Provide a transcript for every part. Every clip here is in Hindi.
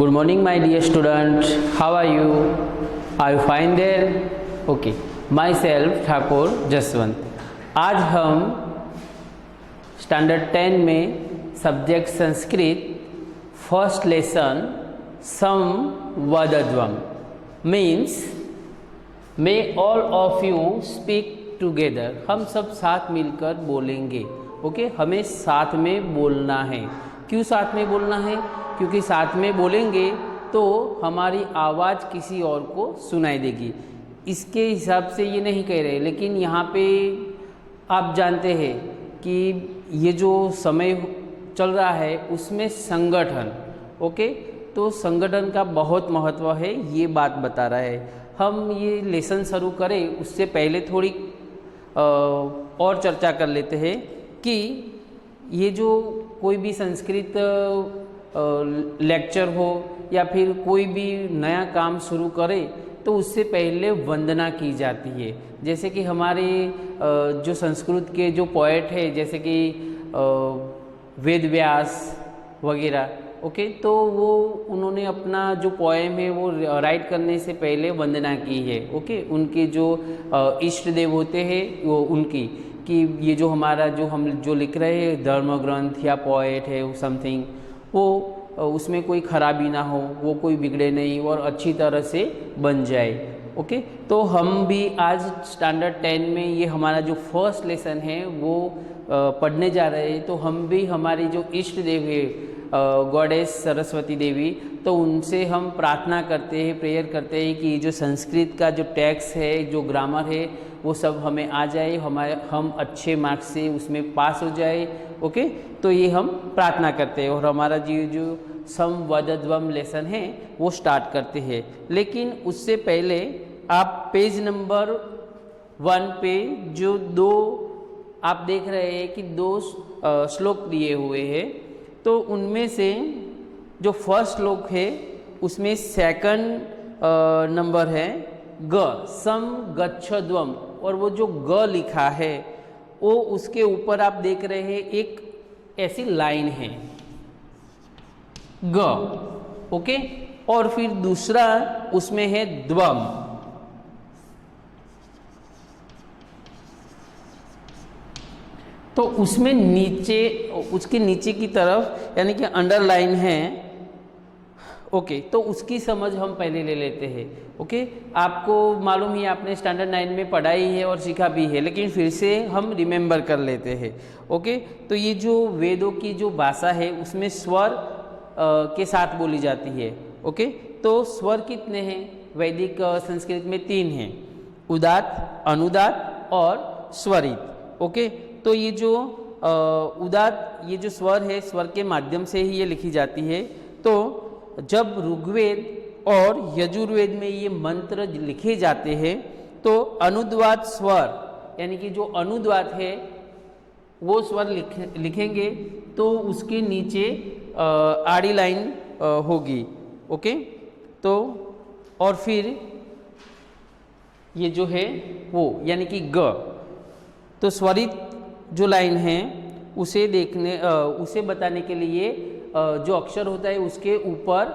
Good morning, my dear student. How are you? Are you fine there? Okay. Myself Thakur Jaswant. आज हम स्टैंडर्ड 10 में सब्जेक्ट संस्कृत फर्स्ट लेसन संवदध्वम means may all of you speak together. हम सब साथ मिलकर बोलेंगे. ओके हमें साथ में बोलना है. क्यों साथ में बोलना है? क्योंकि साथ में बोलेंगे तो हमारी आवाज़ किसी और को सुनाई देगी. इसके हिसाब से ये नहीं कह रहे, लेकिन यहाँ पे आप जानते हैं कि ये जो समय चल रहा है उसमें संगठन, ओके, तो संगठन का बहुत महत्व है, ये बात बता रहा है. हम ये लेसन शुरू करें उससे पहले थोड़ी और चर्चा कर लेते हैं कि ये जो कोई भी संस्कृत लेक्चर हो या फिर कोई भी नया काम शुरू करे तो उससे पहले वंदना की जाती है. जैसे कि हमारे जो संस्कृत के जो पोएट है जैसे कि वेद व्यास वगैरह, ओके, तो वो उन्होंने अपना जो पोएम है वो राइट करने से पहले वंदना की है. ओके उनके जो इष्ट देव होते हैं वो उनकी कि ये जो हमारा जो हम जो लिख रहे हैं धर्म ग्रंथ या पोएट है समथिंग, वो उसमें कोई खराबी ना हो, वो कोई बिगड़े नहीं और अच्छी तरह से बन जाए. ओके तो हम भी आज स्टैंडर्ड 10 में ये हमारा जो फर्स्ट लेसन है वो पढ़ने जा रहे हैं. तो हम भी हमारी जो इष्ट देव है गॉडेस सरस्वती देवी, तो उनसे हम प्रार्थना करते हैं, प्रेयर करते हैं कि जो संस्कृत का जो टेक्स्ट है, जो ग्रामर है, वो सब हमें आ जाए, हम अच्छे मार्क्स से उसमें पास हो जाए. ओके तो ये हम प्रार्थना करते हैं और हमारा जो संवदध्वम लेसन है वो स्टार्ट करते हैं. लेकिन उससे पहले आप पेज नंबर 1 पे जो दो आप देख रहे हैं कि दो श्लोक दिए हुए हैं, तो उनमें से जो फर्स्ट श्लोक है उसमें सेकंड नंबर है ग सम गच्छध्वम, और वो जो ग लिखा है वो उसके ऊपर आप देख रहे हैं एक ऐसी लाइन है ग, ओके, और फिर दूसरा उसमें है द्वम. तो उसमें नीचे उसके नीचे की तरफ यानी कि अंडरलाइन है. ओके तो उसकी समझ हम पहले ले लेते हैं. ओके आपको मालूम ही, आपने स्टैंडर्ड 9 में पढ़ाई है और सीखा भी है, लेकिन फिर से हम रिमेंबर कर लेते हैं. ओके तो ये जो वेदों की जो भाषा है उसमें स्वर के साथ बोली जाती है. ओके तो स्वर कितने हैं? वैदिक संस्कृत में 3 हैं, उदात्त, अनुदात्त और स्वरित. ओके तो ये जो उदात्त ये जो स्वर है, स्वर के माध्यम से ही ये लिखी जाती है. तो जब ऋग्वेद और यजुर्वेद में ये मंत्र लिखे जाते हैं तो अनुद्वात स्वर यानी कि जो अनुद्वात है वो स्वर लिखेंगे तो उसके नीचे आड़ी लाइन होगी. ओके तो और फिर ये जो है वो यानी कि ग, तो स्वरित जो लाइन है उसे बताने के लिए जो अक्षर होता है उसके ऊपर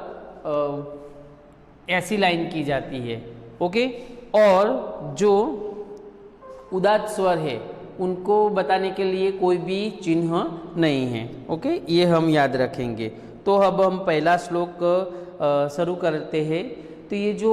ऐसी लाइन की जाती है. ओके और जो उदात्त स्वर है उनको बताने के लिए कोई भी चिन्ह नहीं है. ओके ये हम याद रखेंगे. तो अब हम पहला श्लोक शुरू करते हैं. तो ये जो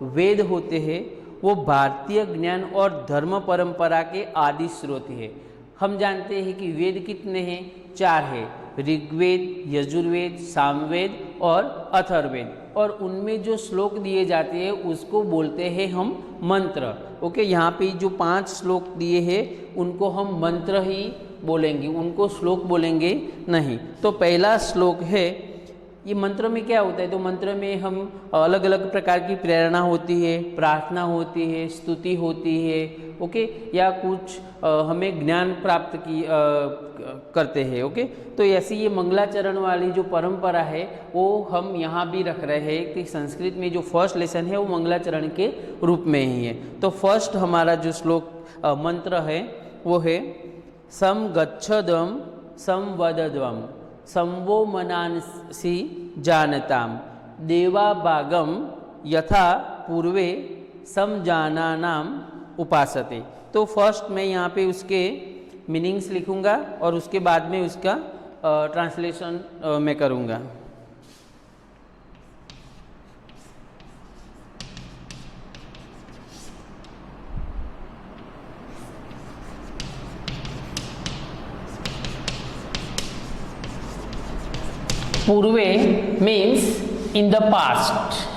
वेद होते हैं वो भारतीय ज्ञान और धर्म परंपरा के आदि स्रोत है. हम जानते हैं कि वेद कितने हैं? 4 है, ऋग्वेद, यजुर्वेद, सामवेद और अथर्ववेद. और उनमें जो श्लोक दिए जाते हैं उसको बोलते हैं हम मंत्र. ओके यहाँ पे जो 5 श्लोक दिए हैं उनको हम मंत्र ही बोलेंगे, उनको श्लोक बोलेंगे नहीं. तो पहला श्लोक है, ये मंत्र में क्या होता है? तो मंत्र में हम अलग अलग प्रकार की प्रेरणा होती है, प्रार्थना होती है, स्तुति होती है. ओके या कुछ हमें ज्ञान प्राप्त करते हैं. ओके तो ऐसी ये मंगलाचरण वाली जो परंपरा है वो हम यहाँ भी रख रहे हैं कि संस्कृत में जो फर्स्ट लेसन है वो मंगलाचरण के रूप में ही है. तो फर्स्ट हमारा जो श्लोक मंत्र है वो है सम गच्छध्वम संवदध्वम संवो मनांसि जानताम देवाभागम यथा पूर्वे समजानानाम उपासते। तो फर्स्ट मैं यहाँ पे उसके मीनिंग्स लिखूँगा और उसके बाद में उसका ट्रांसलेशन मैं करूँगा। पूर्वे means in the past.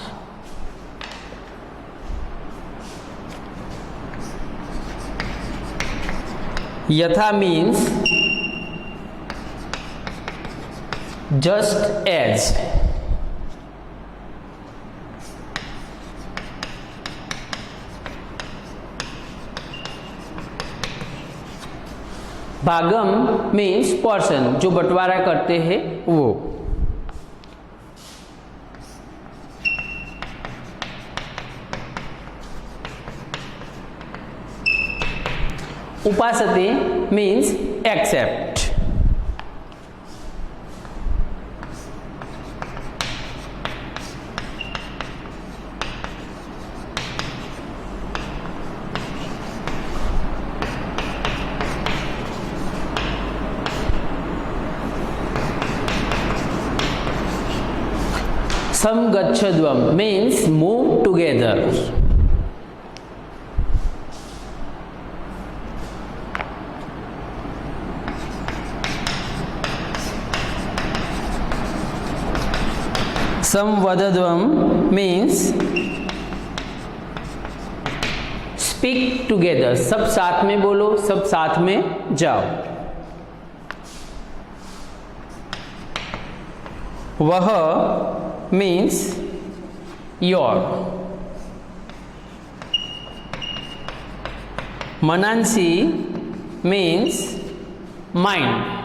यथा means just as. भागम means पर्सन, जो बंटवारा करते हैं वो। उपासते means accept. Samgachadvam means move together. Samvadadvam means speak together. सब साथ में बोलो, सब साथ में जाओ। वह means your. Manansi means mind.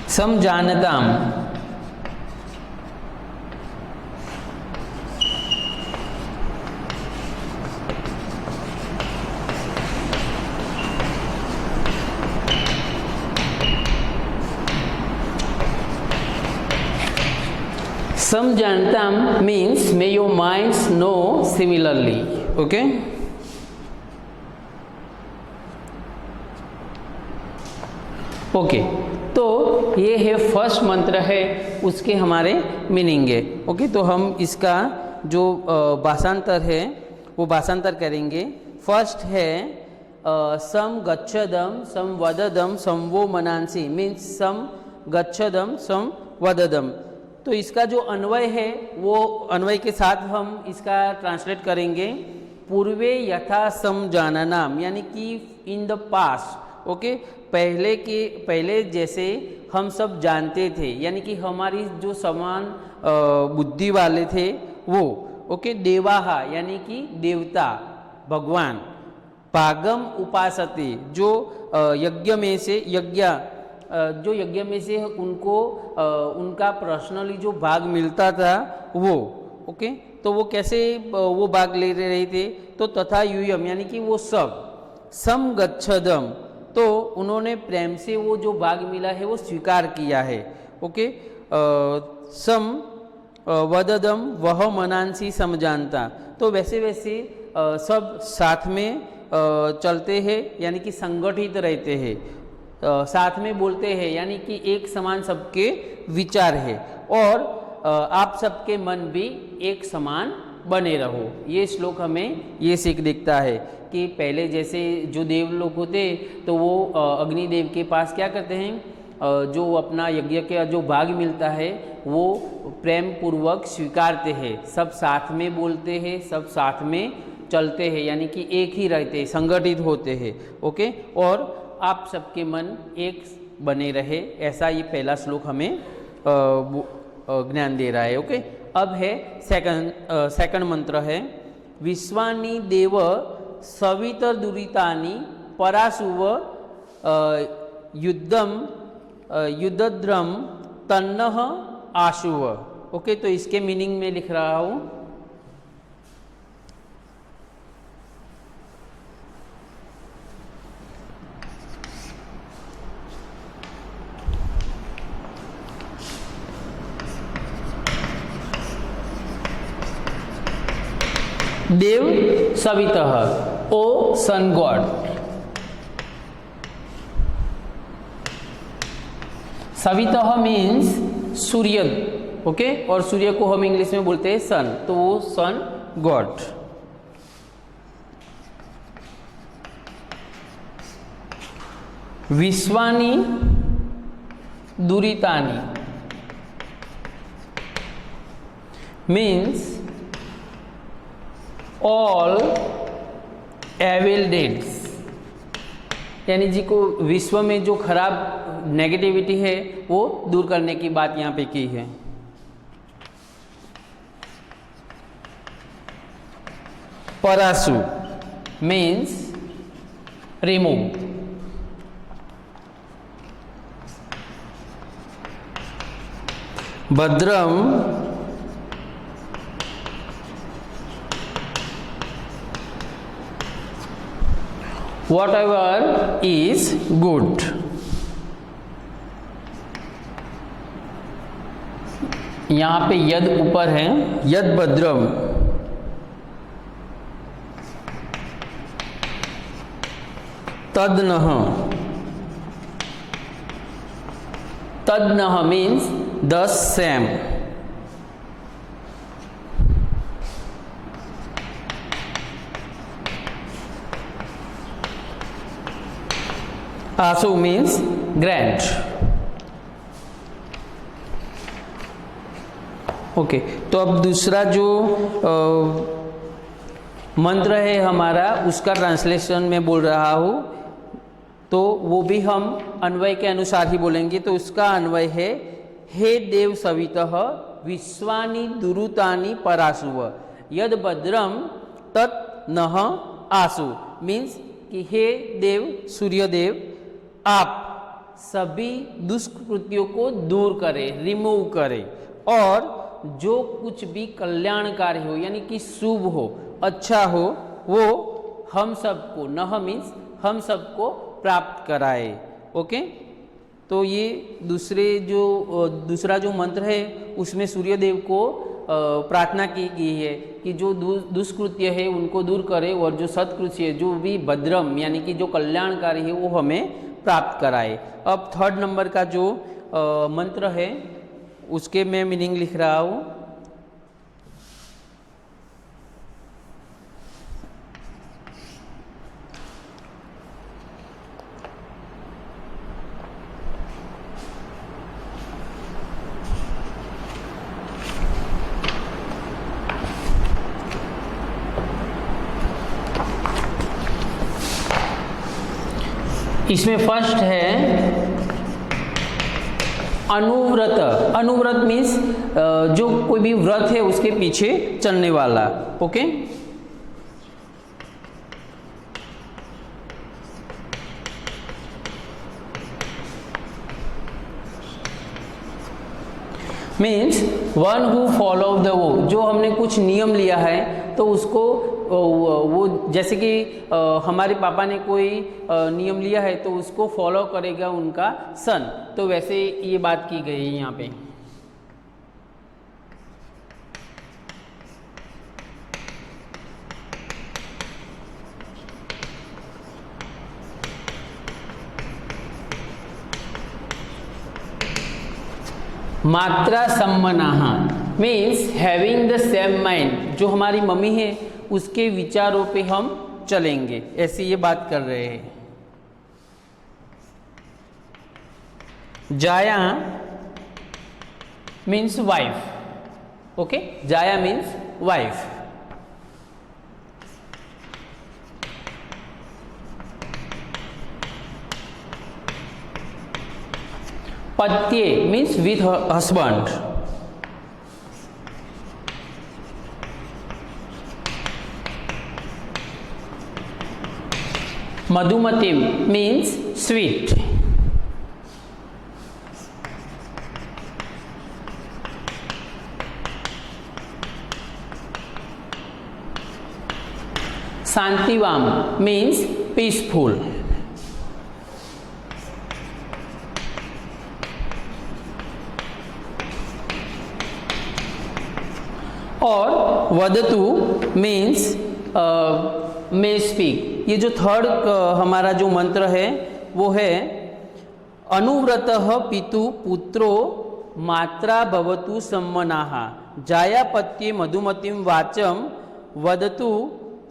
समजानताम समजानताम means may your minds know similarly. Okay. Okay, तो ये है फर्स्ट मंत्र है, उसके हमारे मीनिंग है। ओके, तो हम इसका जो भाषांतर है वो भाषांतर करेंगे। फर्स्ट है सम गच्छदम सम वददम सम वो मनांसी मीन्स सम गच्छदम सम वददम। तो इसका जो अन्वय है वो अन्वय के साथ हम इसका ट्रांसलेट करेंगे। पूर्वे यथा सम जाननाम यानी कि इन द पास्ट। ओके, पहले जैसे हम सब जानते थे, यानी कि हमारी जो समान बुद्धि वाले थे वो। ओके, देवाहा यानी कि देवता भगवान। भागम उपासते जो यज्ञ में से उनको उनका पर्सनली जो भाग मिलता था वो। ओके, तो वो कैसे वो भाग ले रहे थे, तो तथा यूयम यानी कि वो सब। सम गच्छदम तो उन्होंने प्रेम से वो जो भाग मिला है वो स्वीकार किया है। ओके, सम वददम वह मनांसी समझानता, तो वैसे वैसे सब साथ में चलते हैं यानी कि संगठित रहते हैं, साथ में बोलते हैं यानी कि एक समान सबके विचार है, और आप सबके मन भी एक समान बने रहो। ये श्लोक हमें ये सीख दिखता है कि पहले जैसे जो देव लोग होते तो वो अग्निदेव के पास क्या करते हैं, जो अपना यज्ञ का जो भाग मिलता है वो प्रेम पूर्वक स्वीकारते हैं, सब साथ में बोलते हैं, सब साथ में चलते हैं यानी कि एक ही रहते हैं, संगठित होते हैं। ओके, और आप सबके मन एक बने रहे, ऐसा ये पहला श्लोक हमें ज्ञान दे रहा है। ओके, अब है सेकंड मंत्र है विश्वानि देव सवितर दुरितानि पराशुव युद्धद्रम तन्नः आशुव। ओके, तो इसके मीनिंग में लिख रहा हूँ। देव सवितः, ओ सन गॉड। सवितः मीन्स सूर्य, ओके, और सूर्य को हम इंग्लिश में बोलते हैं सन, तो वो सन गॉड। विश्वानि दुरितानि मीन्स ऑल एविल डेड्स, यानी जी को विश्व में जो खराब नेगेटिविटी है वो दूर करने की बात यहाँ पे की है। परासु means remove. Bhadram whatever is good। यहाँ पे यद ऊपर है, यद भद्रम, तद्नः, तद्नः मीन्स द सेम। आसु मीन्स ग्रैंड। ओके, तो अब दूसरा जो मंत्र है हमारा, उसका ट्रांसलेशन मैं बोल रहा हूँ, तो वो भी हम अन्वय के अनुसार ही बोलेंगे। तो उसका अन्वय है, हे देव सवितः विश्वानि दुरुतानि परासुव यद भद्रम तत् नः आसु। मीन्स कि हे देव सूर्यदेव, आप सभी दुष्कृत्यों को दूर करें, रिमूव करें, और जो कुछ भी कल्याणकारी हो यानी कि शुभ हो, अच्छा हो, वो हम सबको, नह मीन्स हम सबको प्राप्त कराए। ओके, तो ये दूसरा जो मंत्र है उसमें सूर्यदेव को प्रार्थना की गई है कि जो दुष्कृत्य है उनको दूर करे, और जो सत्कृत्य है, जो भी भद्रम यानी कि जो कल्याणकारी है, वो हमें प्राप्त कराए। अब थर्ड नंबर का जो मंत्र है उसके मैं मीनिंग लिख रहा हूँ। इसमें फर्स्ट है अनुव्रत। अनुव्रत मीन्स जो कोई भी व्रत है उसके पीछे चलने वाला। Okay, means one who follow the वो, जो हमने कुछ नियम लिया है तो उसको वो जैसे कि हमारे पापा ने कोई नियम लिया है तो उसको फॉलो करेगा उनका सन, तो वैसे ये बात की गई है यहाँ पे। मात्रा सम्मनाः means having the same mind, जो हमारी मम्मी है उसके विचारों पे हम चलेंगे, ऐसे ये बात कर रहे हैं। जाया मीन्स वाइफ। ओके, जाया मीन्स वाइफ। पत्ये मीन्स विथ हस्बैंड। मधुमती मीन्स स्वीट। शांतिवाम मीन्स पीसफुल। और वदतु मीन्स मे स्पीक। ये जो थर्ड हमारा जो मंत्र है वो है अनुव्रतः पितु पुत्रो मात्रा भवतु सम्मनाः जायापत्ये मधुमतिम वाचम वदतु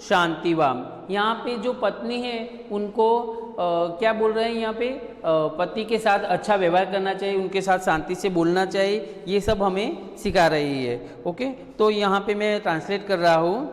शांतिवाम। यहाँ पे जो पत्नी है उनको क्या बोल रहे हैं यहाँ पे, पति के साथ अच्छा व्यवहार करना चाहिए, उनके साथ शांति से बोलना चाहिए, ये सब हमें सिखा रही है। ओके, तो यहाँ पे मैं ट्रांसलेट कर रहा हूँ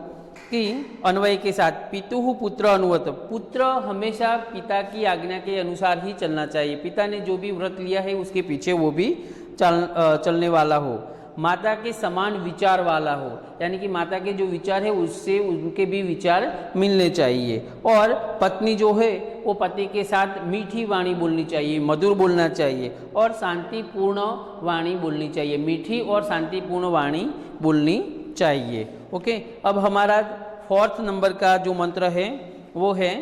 कि अन्वय के साथ पितुः पुत्र अनुव्रत, पुत्र हमेशा पिता की आज्ञा के अनुसार ही चलना चाहिए, पिता ने जो भी व्रत लिया है उसके पीछे वो भी चलने वाला हो। माता के समान विचार वाला हो, यानी कि माता के जो विचार है उससे उनके भी विचार मिलने चाहिए। और पत्नी जो है वो पति के साथ मीठी वाणी बोलनी चाहिए, मधुर बोलना चाहिए और शांतिपूर्ण वाणी बोलनी चाहिए, मीठी और शांतिपूर्ण वाणी बोलनी चाहिए। ओके, अब हमारा फोर्थ नंबर का जो मंत्र है वो है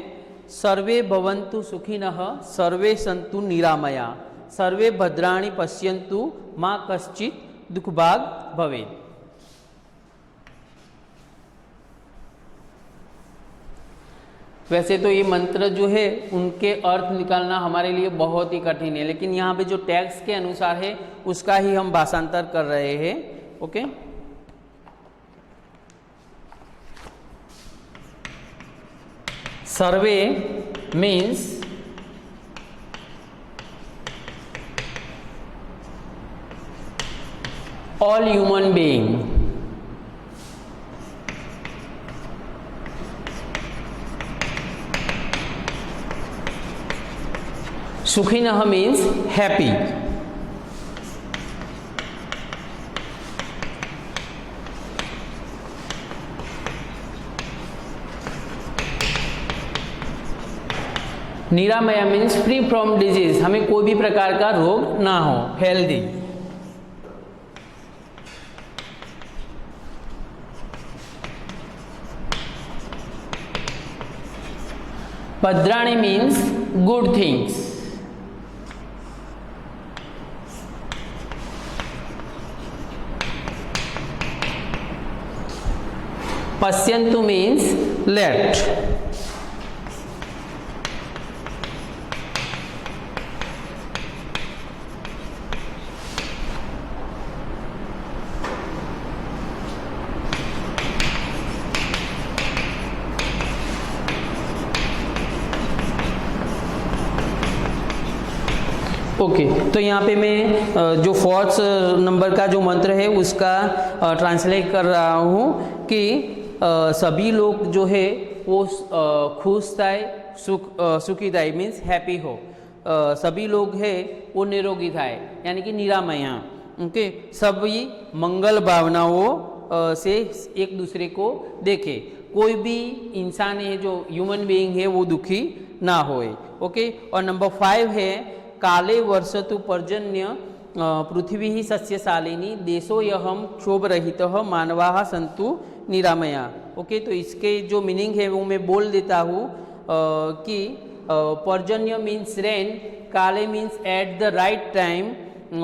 सर्वे भवन्तु सुखिनः सर्वे सन्तु निरामया सर्वे भद्राणि पश्यन्तु मा कश्चित् दुःखभाग् भवेत्। वैसे तो ये मंत्र जो है उनके अर्थ निकालना हमारे लिए बहुत ही कठिन है, लेकिन यहाँ पे जो टेक्स्ट के अनुसार है उसका ही हम भाषांतर कर रहे हैं। ओके, सर्वे means all human being, Sukhinah means happy, निरामया मीन्स फ्री फ्रॉम डिजीज, हमें कोई भी प्रकार का रोग ना हो, हेल्दी। भद्राणी मीन्स गुड थिंग्स, पश्यन्तु मीन्स लेट, ओके तो यहाँ पे मैं जो फोर्थ नंबर का जो मंत्र है उसका ट्रांसलेट कर रहा हूँ कि सभी लोग जो है वो खुश थाय, सुखी थाय मीन्स हैप्पी हो, सभी लोग है वो निरोगी थाय यानी कि निरामया। ओके, सभी मंगल भावनाओं से एक दूसरे को देखे, कोई भी इंसान है जो ह्यूमन बीइंग है वो दुखी ना होए। ओके, और नंबर 5 है काले वर्षतु पर्जन्य पृथ्वी ही सस्यशालिनी देशो यहम क्षोभ रहित मानवाः सन्तु निरामया। ओके, तो इसके जो मीनिंग है वो मैं बोल देता हूँ कि पर्जन्य मीन्स रेन, काले means at the right time,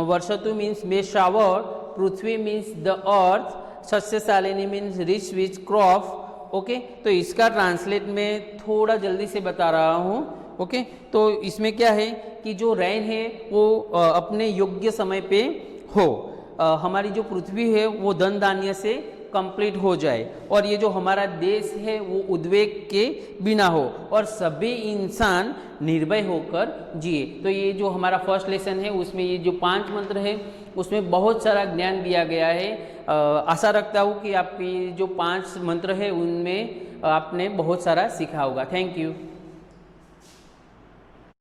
वर्षतु मीन्स मे शावर, पृथ्वी मीन्स द अर्थ, सस्यशालिनी means rich which crop. Okay, तो इसका ट्रांसलेट मैं थोड़ा जल्दी से बता रहा हूँ। ओके, तो इसमें क्या है कि जो रैन है वो अपने योग्य समय पे हो, हमारी जो पृथ्वी है वो धन धान्य से कंप्लीट हो जाए, और ये जो हमारा देश है वो उद्वेग के बिना हो, और सभी इंसान निर्भय होकर जिए। तो ये जो हमारा फर्स्ट लेसन है उसमें ये जो 5 मंत्र है उसमें बहुत सारा ज्ञान दिया गया है। आशा रखता हूँ कि आपकी जो 5 मंत्र है उनमें आपने बहुत सारा सीखा होगा। Thank you.